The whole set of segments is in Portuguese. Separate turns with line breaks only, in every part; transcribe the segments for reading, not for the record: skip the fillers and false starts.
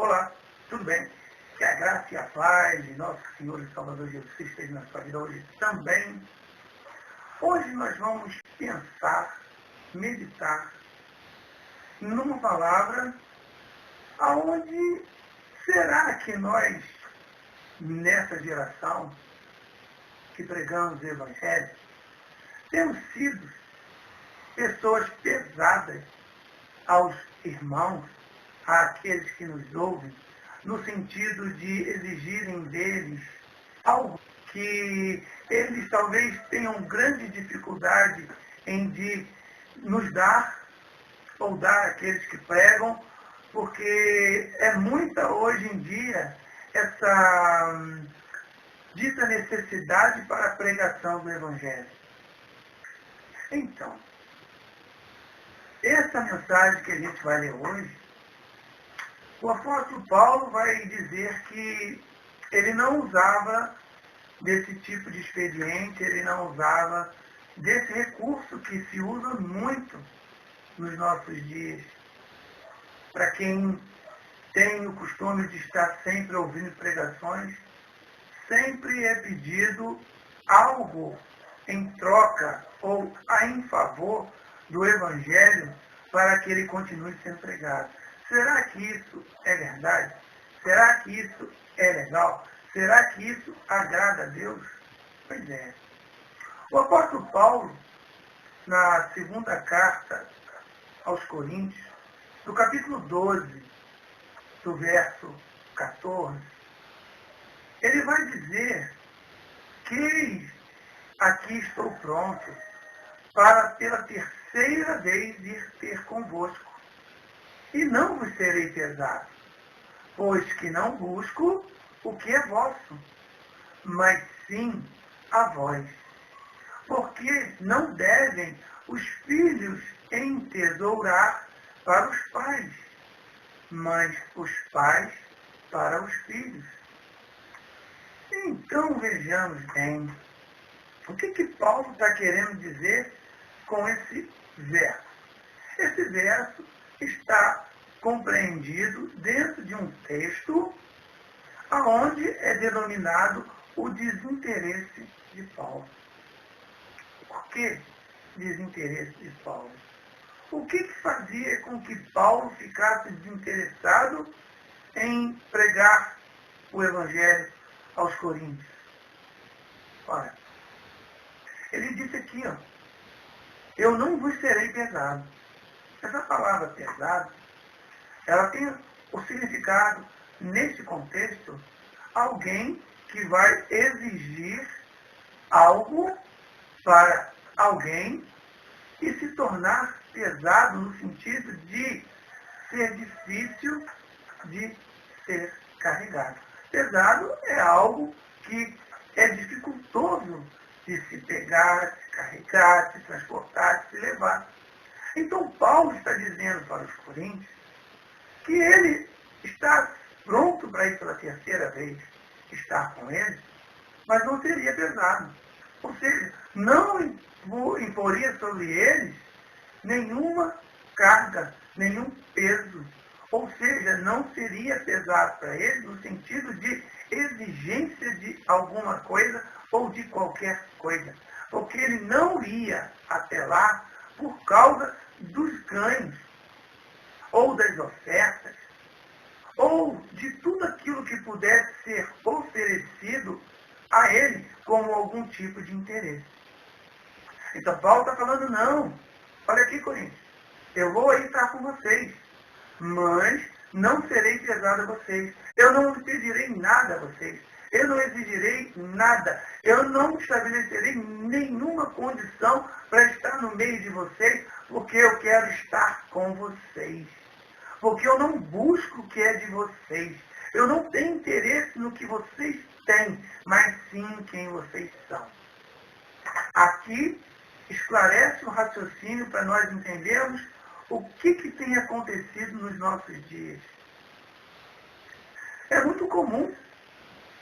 Olá, tudo bem? Que a graça e a paz de nosso Senhor e Salvador Jesus Cristo esteja na sua vida hoje também. Hoje nós vamos pensar, meditar numa palavra aonde será que nós, nessa geração que pregamos o Evangelho, temos sido pessoas pesadas aos irmãos, àqueles que nos ouvem, no sentido de exigirem deles algo que eles talvez tenham grande dificuldade em de nos dar ou dar àqueles que pregam, porque é muita hoje em dia essa dita necessidade para a pregação do Evangelho. Então, essa mensagem que a gente vai ler hoje, o apóstolo Paulo vai dizer que ele não usava desse tipo de expediente, ele não usava desse recurso que se usa muito nos nossos dias. Para quem tem o costume de estar sempre ouvindo pregações, sempre é pedido algo em troca ou em favor do Evangelho para que ele continue sendo pregado. Será que isso é verdade? Será que isso é legal? Será que isso agrada a Deus? Pois é. O apóstolo Paulo, na segunda carta aos Coríntios, no capítulo 12, do verso 14, ele vai dizer que aqui estou pronto para pela terceira vez ir ter convosco. E não vos serei pesado, pois que não busco o que é vosso, mas sim a vós. Porque não devem os filhos entesourar para os pais, mas os pais para os filhos. Então vejamos bem, o que Paulo está querendo dizer com esse verso? Esse verso está compreendido dentro de um texto aonde é denominado o desinteresse de Paulo. Por que desinteresse de Paulo? O que fazia com que Paulo ficasse desinteressado em pregar o Evangelho aos Coríntios? Olha, ele disse aqui, eu não vos serei pesado. Essa palavra pesado, ela tem o significado, nesse contexto, alguém que vai exigir algo para alguém e se tornar pesado no sentido de ser difícil de ser carregado. Pesado é algo que é dificultoso de se pegar, de se carregar, de se transportar, de se levar. Então Paulo está dizendo para os coríntios que ele está pronto para ir pela terceira vez estar com eles, mas não seria pesado. Ou seja, não imporia sobre eles nenhuma carga, nenhum peso. Ou seja, não seria pesado para eles no sentido de exigência de alguma coisa ou de qualquer coisa. Porque ele não ia até lá por causa dos ganhos, ou das ofertas, ou de tudo aquilo que pudesse ser oferecido a ele como algum tipo de interesse. Então Paulo está falando, não, olha aqui, Coríntios, eu vou aí estar com vocês, mas não serei pesado a vocês, eu não pedirei nada a vocês, eu não exigirei nada, eu não estabelecerei nenhuma condição para estar no meio de vocês, porque eu quero estar com vocês. Porque eu não busco o que é de vocês. Eu não tenho interesse no que vocês têm, mas sim em quem vocês são. Aqui esclarece o raciocínio para nós entendermos o que tem acontecido nos nossos dias. É muito comum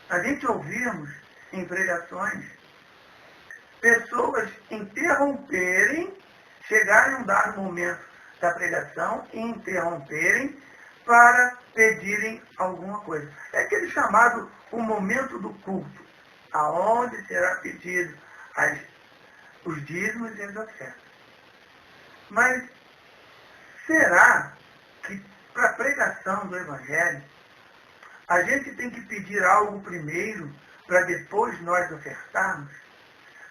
a gente ouvirmos em pregações pessoas chegarem a um dado momento da pregação e interromperem para pedirem alguma coisa. É aquele chamado o momento do culto, aonde será pedido os dízimos e as ofertas. Mas será que para a pregação do Evangelho, a gente tem que pedir algo primeiro para depois nós ofertarmos?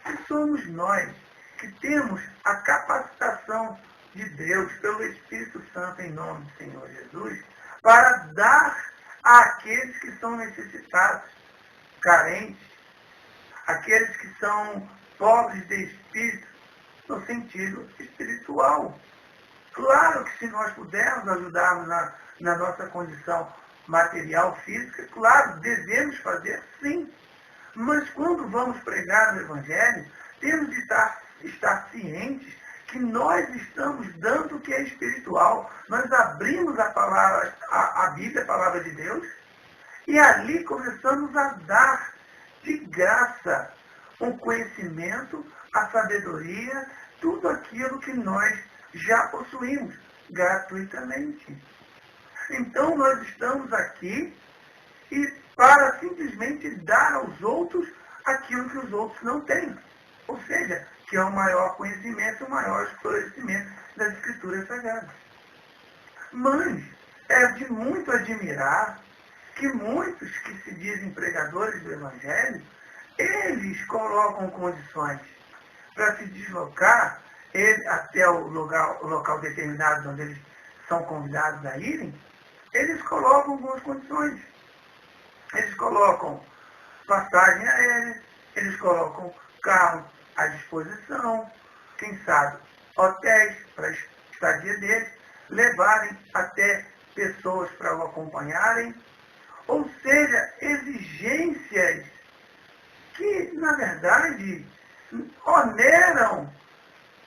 Se somos nós que temos a capacitação de Deus pelo Espírito Santo em nome do Senhor Jesus para dar àqueles que são necessitados, carentes, aqueles que são pobres de espírito, no sentido espiritual. Claro que se nós pudermos ajudarmos na nossa condição material, física, claro, devemos fazer sim. Mas quando vamos pregar no Evangelho, temos de estar cientes que nós estamos dando o que é espiritual. Nós abrimos a Bíblia, a palavra de Deus, e ali começamos a dar de graça o conhecimento, a sabedoria, tudo aquilo que nós já possuímos gratuitamente. Então nós estamos aqui e para simplesmente dar aos outros aquilo que os outros não têm. Ou seja, que é o maior conhecimento, o maior esclarecimento das Escrituras Sagradas. Mas é de muito admirar que muitos que se dizem pregadores do Evangelho, eles colocam condições para se deslocar até o local determinado onde eles são convidados a irem, eles colocam algumas condições. Eles colocam passagem aérea, eles colocam carro à disposição, quem sabe hotéis para a estadia deles, levarem até pessoas para o acompanharem, ou seja, exigências que, na verdade, oneram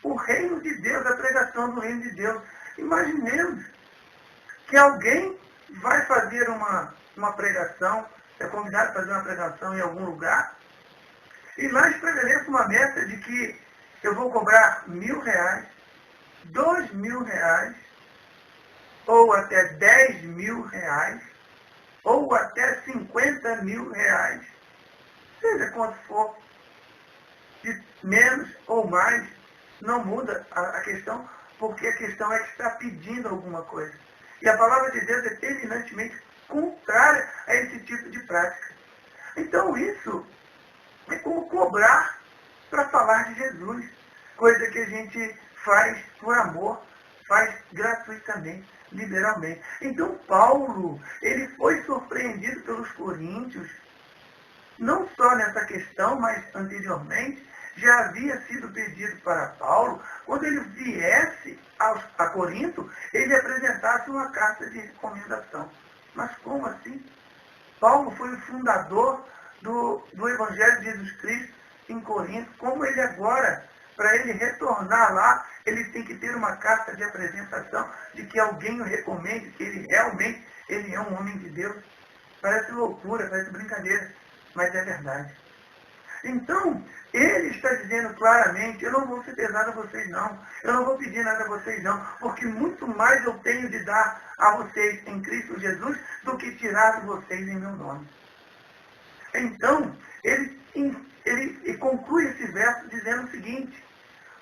o reino de Deus, a pregação do reino de Deus. Imaginemos que alguém vai fazer uma pregação, é convidado a fazer uma pregação em algum lugar, e lá estabeleça uma meta de que eu vou cobrar R$1.000, R$2.000, ou até R$10.000, ou até R$50.000, seja quanto for, de menos ou mais, não muda a questão, porque a questão é que está pedindo alguma coisa. E a palavra de Deus é terminantemente contrária a esse tipo de prática. Então isso é como cobrar para falar de Jesus, coisa que a gente faz por amor, faz gratuitamente, liberalmente. Então Paulo, ele foi surpreendido pelos coríntios, não só nessa questão, mas anteriormente, já havia sido pedido para Paulo, quando ele viesse a Corinto, ele apresentasse uma carta de recomendação. Mas como assim? Paulo foi o fundador do Evangelho de Jesus Cristo em Corinto. Como ele agora, para ele retornar lá, ele tem que ter uma carta de apresentação de que alguém o recomende, que ele realmente é um homem de Deus. Parece loucura, parece brincadeira, mas é verdade. Então, ele está dizendo claramente, eu não vou ser pesado a vocês não, eu não vou pedir nada a vocês não, porque muito mais eu tenho de dar a vocês em Cristo Jesus do que tirar de vocês em meu nome. Então, ele conclui esse verso dizendo o seguinte,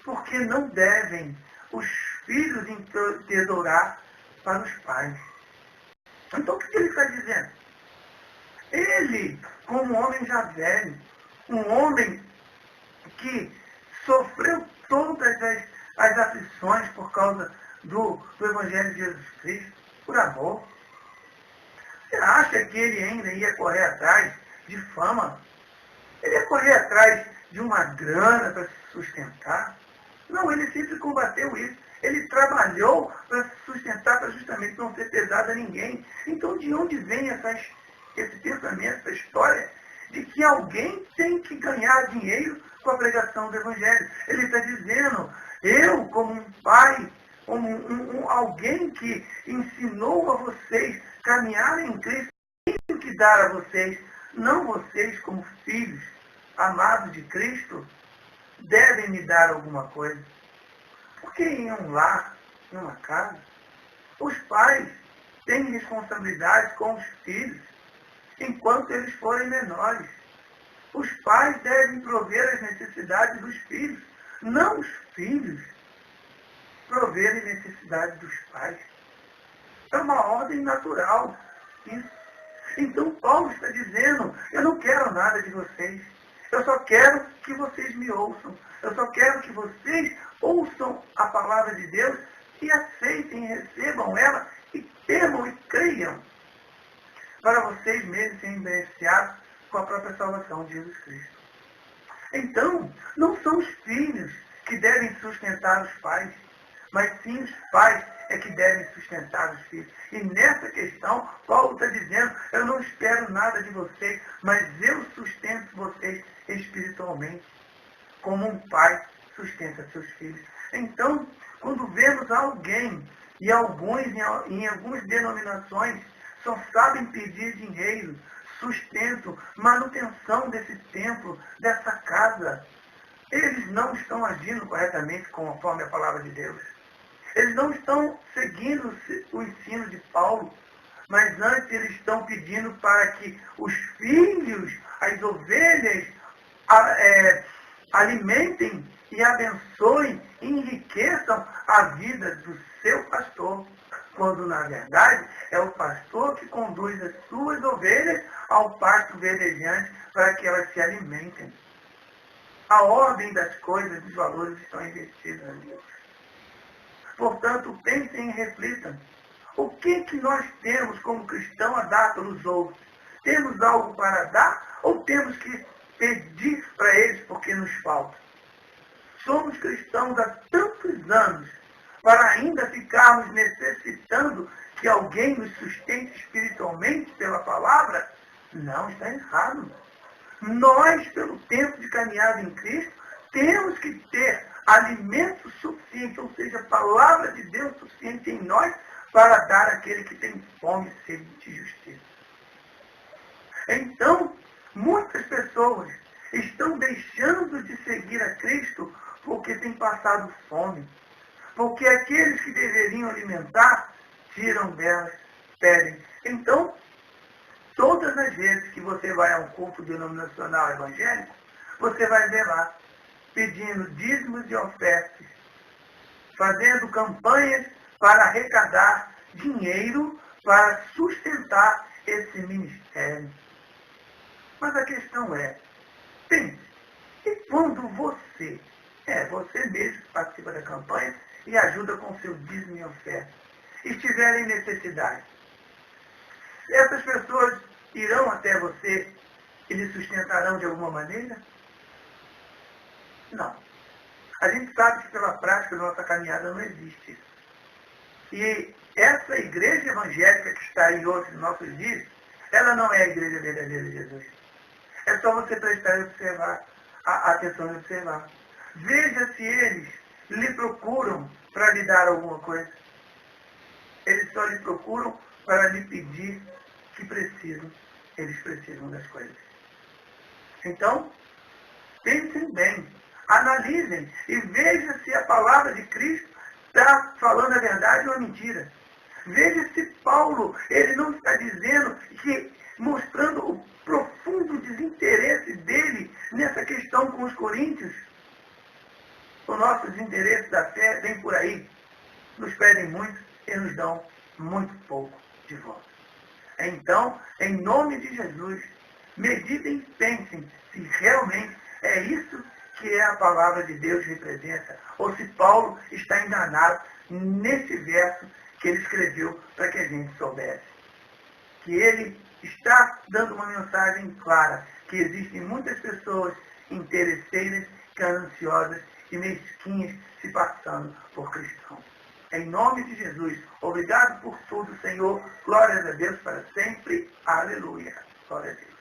porque não devem os filhos entesourar para os pais. Então, o que ele está dizendo? Ele, como homem já velho, um homem que sofreu todas as aflições por causa do Evangelho de Jesus Cristo, por amor. Você acha que ele ainda ia correr atrás de fama? Ele ia correr atrás de uma grana para se sustentar? Não, ele sempre combateu isso. Ele trabalhou para se sustentar, para justamente não ser pesado a ninguém. Então, de onde vem esse pensamento, essa história de que alguém tem que ganhar dinheiro com a pregação do Evangelho? Ele está dizendo, eu, como um pai, como alguém que ensinou a vocês caminharem em Cristo, tenho que dar a vocês, não vocês como filhos amados de Cristo, devem me dar alguma coisa. Porque em um lar, em uma casa, os pais têm responsabilidade com os filhos, enquanto eles forem menores. Os pais devem prover as necessidades dos filhos, não os filhos proverem necessidades dos pais. É uma ordem natural isso. Então Paulo está dizendo, eu não quero nada de vocês. Eu só quero que vocês me ouçam. Eu só quero que vocês ouçam a palavra de Deus e aceitem, recebam ela e temam e creiam para vocês mesmos serem beneficiados com a própria salvação de Jesus Cristo. Então, não são os filhos que devem sustentar os pais, mas sim os pais é que devem sustentar os filhos. E nessa questão, Paulo está dizendo, eu não espero nada de vocês, mas eu sustento vocês espiritualmente, como um pai sustenta seus filhos. Então, quando vemos alguém, e alguns em algumas denominações, só sabem pedir dinheiro, sustento, manutenção desse templo, dessa casa, eles não estão agindo corretamente conforme a palavra de Deus. Eles não estão seguindo o ensino de Paulo, mas antes eles estão pedindo para que os filhos, as ovelhas, alimentem e abençoem e enriqueçam a vida do seu pastor, quando na verdade é o pastor que conduz as suas ovelhas ao pasto verdejante para que elas se alimentem. A ordem das coisas, dos valores estão investidos ali. Portanto, pensem e reflitam. O que nós temos como cristão a dar pelos outros? Temos algo para dar ou temos que pedir para eles porque nos falta? Somos cristãos há tantos anos para ainda ficarmos necessitando que alguém nos sustente espiritualmente pela palavra? Não, está errado. Nós, pelo tempo de caminhada em Cristo, temos que ter alimento suficiente, ou seja, a palavra de Deus suficiente em nós para dar àquele que tem fome e sede de justiça. Então, muitas pessoas estão deixando de seguir a Cristo porque têm passado fome. Porque aqueles que deveriam alimentar, tiram delas, pedem. Então, todas as vezes que você vai a um culto denominacional evangélico, você vai ver lá, pedindo dízimos e ofertas, fazendo campanhas para arrecadar dinheiro para sustentar esse ministério. Mas a questão é, pense, e quando você mesmo que participa da campanha e ajuda com seu dízimo e oferta, estiver em necessidade, essas pessoas irão até você e lhe sustentarão de alguma maneira? Não. A gente sabe que pela prática da nossa caminhada não existe isso. E essa igreja evangélica que está aí hoje nos nossos dias, ela não é a igreja verdadeira de Jesus. É só você prestar e observar, a atenção e observar. Veja se eles lhe procuram para lhe dar alguma coisa. Eles só lhe procuram para lhe pedir que precisam. Eles precisam das coisas. Então, pensem bem, analisem e vejam se a palavra de Cristo está falando a verdade ou a mentira. Veja se Paulo, ele não está dizendo que, mostrando o profundo desinteresse dele nessa questão com os coríntios. O nosso desinteresse da fé vem por aí. Nos pedem muito e nos dão muito pouco de volta. Então, em nome de Jesus, meditem e pensem se realmente é isso que a palavra de Deus representa, ou se Paulo está enganado nesse verso que ele escreveu para que a gente soubesse. Que ele está dando uma mensagem clara, que existem muitas pessoas interesseiras, gananciosas e mesquinhas se passando por cristãos. Em nome de Jesus, obrigado por tudo, Senhor. Glórias a Deus para sempre. Aleluia. Glória a Deus.